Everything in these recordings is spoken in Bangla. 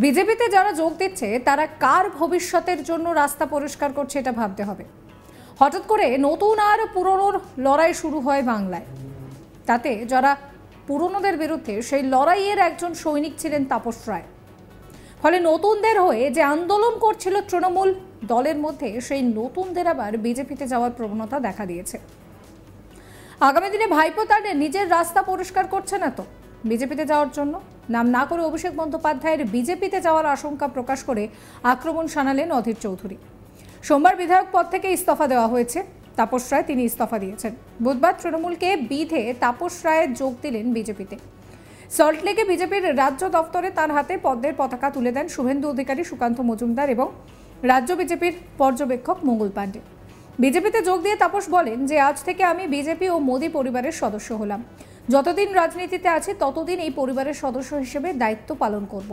বিজেপিতে যারা যোগ দিচ্ছে তারা কার ভবিষ্যতের জন্য রাস্তা পরিষ্কার করছে এটা ভাবতে হবে। হঠাৎ করে নতুন আর পুরনোর লড়াই শুরু হয় বাংলায়। তাতে যারা পুরনোদের বিরুদ্ধে সেই লড়াইয়ের একজন সৈনিক ছিলেন তাপস রায়। ফলে নতুনদের হয়ে যে আন্দোলন করছিল তৃণমূল দলের মধ্যে সেই নতুনদের আবার বিজেপিতে যাওয়ার প্রবণতা দেখা দিয়েছে। আগামী দিনে ভাইপো তার নিজের রাস্তা পরিষ্কার করছে না তো বিজেপিতে যাওয়ার জন্য? নাম না করে অভিষেক বন্দ্যোপাধ্যায়ের বিজেপিতে যাওয়ার আশঙ্কা প্রকাশ করে আক্রমণ শানালেন অধীর চৌধুরী। সোমবার বিধায়ক পদ থেকে ইস্তফা দেওয়া হয়েছে তাপস রায়, তিনি ইস্তফা দিয়েছেন। বুধবার তৃণমূলকে বিধে তাপস রায় যোগ দিলেন বিজেপিতে। সল্টলেকে বিজেপির রাজ্য দপ্তরে তার হাতে পদ্মের পতাকা তুলে দেন শুভেন্দু অধিকারী, সুকান্ত মজুমদার এবং রাজ্য বিজেপির পর্যবেক্ষক মঙ্গল পাণ্ডে। বিজেপিতে যোগ দিয়ে তাপস বলেন যে আজ থেকে আমি বিজেপি ও মোদী পরিবারের সদস্য হলাম। যতদিন রাজনীতিতে আছি ততদিন এই পরিবারের সদস্য হিসেবে দায়িত্ব পালন করব।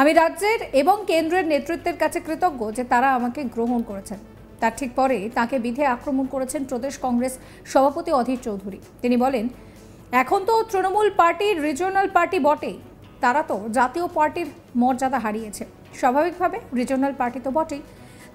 আমি রাজ্যের এবং কেন্দ্রের নেতৃত্বের কাছে কৃতজ্ঞ যে তারা আমাকে গ্রহণ করেছেন। তার ঠিক পরে তাকে বিধে আক্রমণ করেছেন প্রদেশ কংগ্রেস সভাপতি অধীর চৌধুরী। তিনি বলেন, এখন তো তৃণমূল পার্টির রিজিওনাল পার্টি বটেই, তারা তো জাতীয় পার্টির মর্যাদা হারিয়েছে। স্বাভাবিকভাবে রিজিওনাল পার্টি তো বটেই।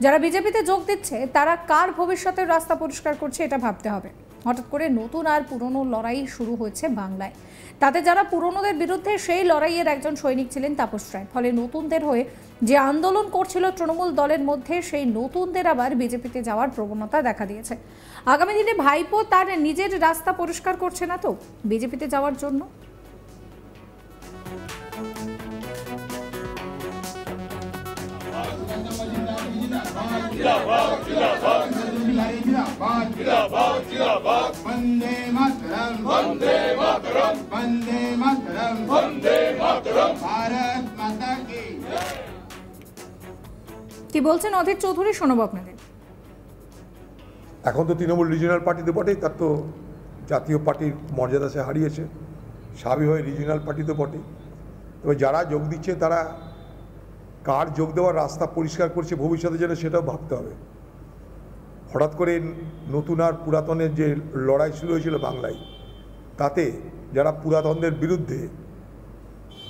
যারা বিজেপিতে যোগ দিচ্ছে তারা কার ভবিষ্যতের রাস্তা পরিষ্কার করছে এটা ভাবতে হবে। হঠাৎ করে নতুন আর পুরনো লড়াই শুরু হয়েছে বাংলায়। তাতে যারা পুরনোদের বিরুদ্ধে সেই লড়াইয়ের একজন সৈনিক ছিলেন তাপস রায়। ফলে নতুনদের হয়ে যে আন্দোলন করছিল তৃণমূল দলের মধ্যে সেই নতুনদের আবার বিজেপিতে যাওয়ার প্রবণতা দেখা দিয়েছে। আগামী দিনে ভাইপো তার নিজের রাস্তা পরিষ্কার করছে না তো বিজেপিতে যাওয়ার জন্য? वंदे मातरम वंदे मातरम वंदे मातरम वंदे मातरम भारत माता की। কি বলছেন অধীর চৌধুরী, শোনাবো আপনাদের। এখন তো তৃণমূল রিজিওনাল পার্টিতে বটেই, তার তো জাতীয় পার্টির মর্যাদা সে হারিয়েছে। স্বাভাবিক হয়ে রিজিওনাল পার্টিতে বটেই। তবে যারা যোগ দিচ্ছে তারা কার যোগ দেওয়ার রাস্তা পরিষ্কার করছে ভবিষ্যতের জন্য সেটাও ভাবতে হবে। হঠাৎ করে নতুন আর পুরাতনের যে লড়াই শুরু হয়েছিল বাংলায়, তাতে যারা পুরাতনদের বিরুদ্ধে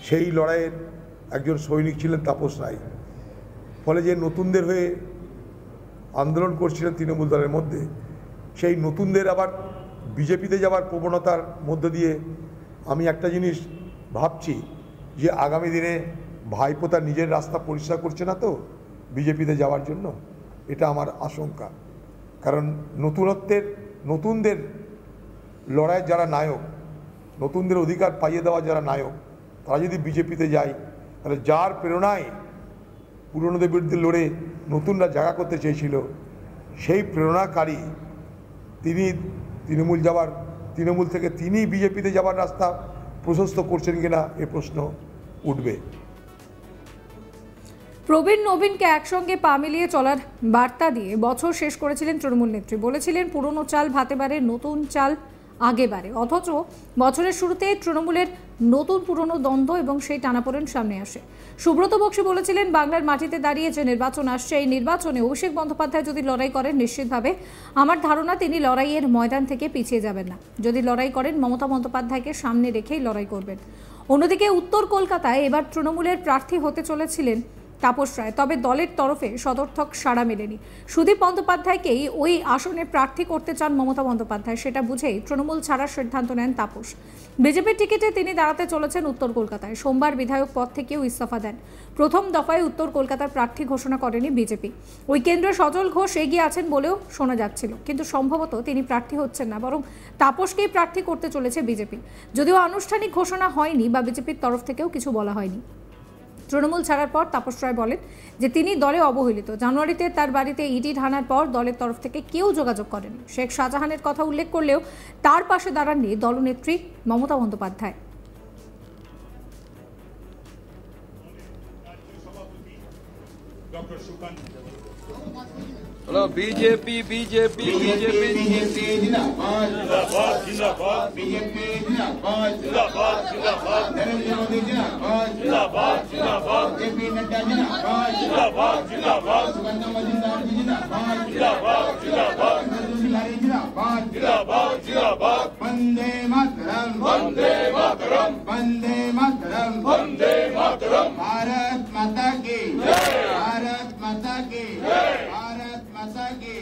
সেই লড়াইয়ের একজন সৈনিক ছিলেন তাপস রায়। ফলে যে নতুনদের হয়ে আন্দোলন করছিলেন তৃণমূল দলের মধ্যে, সেই নতুনদের আবার বিজেপিতে যাওয়ার প্রবণতার মধ্য দিয়ে আমি একটা জিনিস ভাবছি যে আগামী দিনে ভাইপো তার নিজের রাস্তা পরিষ্কার করছে না তো বিজেপিতে যাওয়ার জন্য, এটা আমার আশঙ্কা। কারণ নতুনদের লড়াইয়ের যারা নায়ক, নতুনদের অধিকার পাইয়ে দেওয়া যারা নায়ক, তারা যদি বিজেপিতে যায় তাহলে যার প্রেরণায় পুরনোদের বিরুদ্ধে লড়ে নতুনরা জায়গা করতে চেয়েছিল, সেই প্রেরণাকারী তিনি তৃণমূল থেকে তিনি বিজেপিতে যাওয়ার রাস্তা প্রশস্ত করছেন কিনা এ প্রশ্ন উঠবে। প্রবীণ নবীনকে একসঙ্গে পা মিলিয়ে চলার বার্তা দিয়ে বছর শেষ করেছিলেন তৃণমূল নেত্রী। বলেছিলেন পুরনো চাল ভাতে বাড়ে, নতুন চাল আগে বাড়ে। অথচ বছরের শুরুতে তৃণমূলের নতুন পুরনো দ্বন্দ্ব এবং সেই টানাপোড়েন সামনে আসে। সুব্রত বক্সী বলেছিলেন, বাংলার মাটিতে দাঁড়িয়ে যে নির্বাচন আসছে, এই নির্বাচনে অভিষেক বন্দ্যোপাধ্যায় যদি লড়াই করেন নিশ্চিতভাবে আমার ধারণা তিনি লড়াইয়ের ময়দান থেকে পিছিয়ে যাবেন না। যদি লড়াই করেন মমতা বন্দ্যোপাধ্যায়কে সামনে রেখেই লড়াই করবেন। অন্যদিকে উত্তর কলকাতায় এবার তৃণমূলের প্রার্থী হতে চলেছিলেন তাপস রায়, তবে দলের তরফে সদর্থক সাড়া মেলেনি। সুদীপ বন্দ্যোপাধ্যায়কেই ওই আসনে প্রার্থী করতে চান মমতা বন্দ্যোপাধ্যায়, সেটা বুঝেই তৃণমূল ছাড়ার সিদ্ধান্ত নেন তাপস। বিজেপির টিকিটে তিনি দাঁড়াতে চলেছেন উত্তর কলকাতায়। সোমবার বিধায়ক পদ থেকেও ইস্তফা দেন। প্রথম দফায় উত্তর কলকাতার প্রার্থী ঘোষণা করেনি বিজেপি। ওই কেন্দ্রে সজল ঘোষ এগিয়ে আছেন বলেও শোনা যাচ্ছিল, কিন্তু সম্ভবত তিনি প্রার্থী হচ্ছেন না, বরং তাপসকেই প্রার্থী করতে চলেছে বিজেপি। যদিও আনুষ্ঠানিক ঘোষণা হয়নি বা বিজেপির তরফ থেকেও কিছু বলা হয়নি। তৃণমূল ছাড়ার পর তাপস রায় বলেন যে তিনি দলে অবহেলিত। জানুয়ারিতে তার বাড়িতে ইডি ঢানার পর দলের তরফ থেকে কেউ যোগাযোগ করেনি। শেখ শাহজাহানের কথা উল্লেখ করলেও তার পাশে দাঁড়াননি দলনেত্রী Mamata Bandyopadhyay. Hello BJP BJP BJP जिंदाबाद जिंदाबाद जिंदाबाद बीजेपी जिंदाबाद जिंदाबाद जिंदाबाद नरेंद्र मोदी जिंदाबाद जिंदाबाद जिंदाबाद जेपी नड्डा जिंदाबाद जिंदाबाद जिंदाबाद सुगंधा मजूमदार जिंदाबाद जिंदाबाद जिंदाबाद जिंदाबाद जिंदाबाद जिंदाबाद वंदे मातरम वंदे मातरम वंदे मातरम वंदे मातरम भारत माता की भारत माता की भारत माता की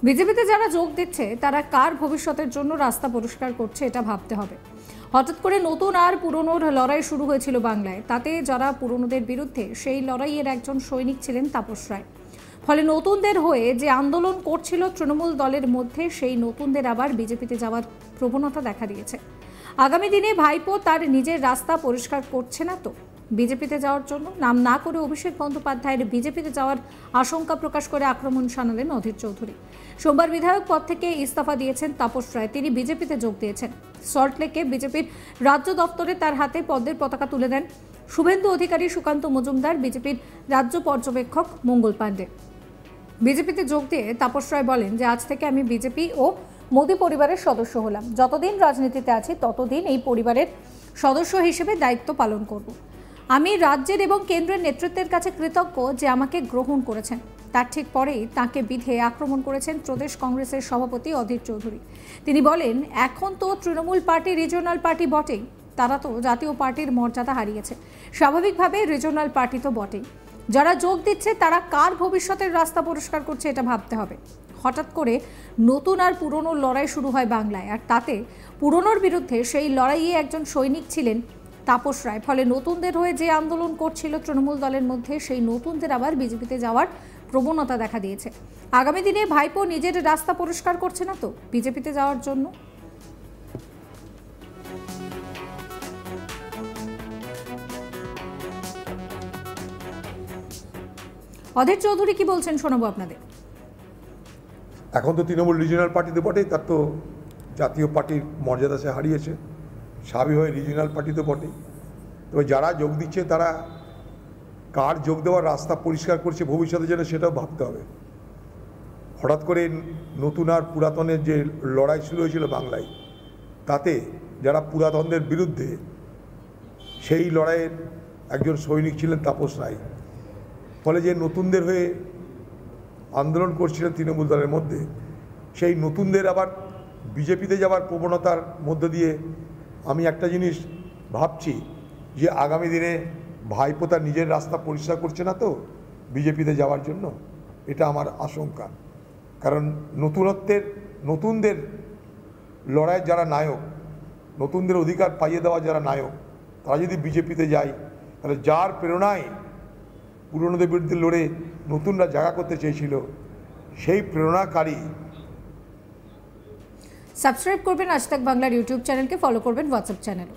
বিজেপিতে যারা যোগ দিচ্ছে তারা কার ভবিষ্যতের জন্য রাস্তা পরিষ্কার করছে এটা ভাবতে হবে। হঠাৎ করে নতুন আর পুরনোর লড়াই শুরু হয়েছিল বাংলায়, তাতে যারা পুরনোদের বিরুদ্ধে সেই লড়াইয়ের একজন সৈনিক ছিলেন তাপস রায়। ফলে নতুনদের হয়ে যে আন্দোলন করছিল তৃণমূল দলের মধ্যে, সেই নতুনদের আবার বিজেপিতে যাওয়ার প্রবণতা দেখা দিয়েছে। আগামী দিনে ভাইপো তার নিজের রাস্তা পরিষ্কার করছে না তো বিজেপিতে যাওয়ার জন্য? নাম না করে অভিষেক বন্দ্যোপাধ্যায়ের বিজেপিতে যাওয়ার আশঙ্কা প্রকাশ করে আক্রমণ শানালেন অধীর চৌধুরী। সোমবার বিধায়ক পদ থেকে ইস্তফা দিয়েছেন তাপস রায়, তিনি বিজেপিতে যোগ দিয়েছেন। সল্টলেকে বিজেপির রাজ্য দপ্তরে তার হাতে পদ্মের পতাকা তুলে দেন শুভেন্দু অধিকারী, সুকান্ত মজুমদার, বিজেপির রাজ্য পর্যবেক্ষক মঙ্গল পাণ্ডে। বিজেপিতে যোগ দিয়ে তাপস রায় বলেন যে আজ থেকে আমি বিজেপি ও মোদী পরিবারের সদস্য হলাম। যতদিন রাজনীতিতে আছি ততদিন এই পরিবারের সদস্য হিসেবে দায়িত্ব পালন করব। আমি রাজ্যের এবং কেন্দ্রের নেতৃত্বের কাছে কৃতজ্ঞ যে আমাকে গ্রহণ করেছেন। তার ঠিক পরেই তাঁকে বিধে আক্রমণ করেছেন প্রদেশ কংগ্রেসের সভাপতি অধীর চৌধুরী। তিনি বলেন, এখন তো তৃণমূল পার্টি রিজিওনাল পার্টি বটেই, তারা তো জাতীয় পার্টির মর্যাদা হারিয়েছে, স্বাভাবিকভাবে রিজিওনাল পার্টি তো বটেই। যারা যোগ দিচ্ছে তারা কার ভবিষ্যতের রাস্তা পরিষ্কার করছে এটা ভাবতে হবে। হঠাৎ করে নতুন আর পুরনোর লড়াই শুরু হয় বাংলায়, আর তাতে পুরনোর বিরুদ্ধে সেই লড়াইয়ে একজন সৈনিক ছিলেন তাপস রায়। ফলে নতুনদের হয়ে যে আন্দোলন করছিল তৃণমূল দলের মধ্যে, সেই নতুনদের আবার বিজেপিতে যাওয়ার প্রবণতা দেখা দিয়েছে। আগামী দিনে ভাইপো নিজের রাস্তা পরিষ্কার করছে না তো বিজেপিতে যাওয়ার জন্য? অধীর চৌধুরী কি বলছেন শোনাবো আপনাদের। এখন তো তৃণমূল রিজিওনাল পার্টিতে বটেই, তার তো জাতীয় পার্টির মর্যাদা সে হারিয়েছে, স্বাভাবিক হয়ে রিজিওনাল পার্টি তো বটেই। তবে যারা যোগ দিচ্ছে তারা কার যোগ দেওয়ার রাস্তা পরিষ্কার করছে ভবিষ্যতের জন্য সেটাও ভাবতে হবে। হঠাৎ করে নতুন আর পুরাতনের যে লড়াই শুরু হয়েছিল বাংলায়, তাতে যারা পুরাতনদের বিরুদ্ধে সেই লড়াইয়ের একজন সৈনিক ছিলেন তাপস রায়। ফলে যে নতুনদের হয়ে আন্দোলন করছিলেন তৃণমূল দলের মধ্যে, সেই নতুনদের আবার বিজেপিতে যাওয়ার প্রবণতার মধ্য দিয়ে আমি একটা জিনিস ভাবছি যে আগামী দিনে ভাইপো তার নিজের রাস্তা পরিষ্কার করছে না তো বিজেপিতে যাওয়ার জন্য, এটা আমার আশঙ্কা। কারণ নতুনদের লড়াইয়ের যারা নায়ক, নতুনদের অধিকার পাইয়ে দেওয়া যারা নায়ক, তারা যদি বিজেপিতে যায়, তাহলে যার প্রেরণায় পুরনোদের বিরুদ্ধে লড়ে নতুনরা জায়গা করতে চেয়েছিল, সেই প্রেরণাকারী। সাবস্ক্রাইব করবেন আজ তাক বাংলার ইউটিউব চ্যানেলকে, ফলো করবেন হোয়াটসঅ্যাপ চ্যানেল।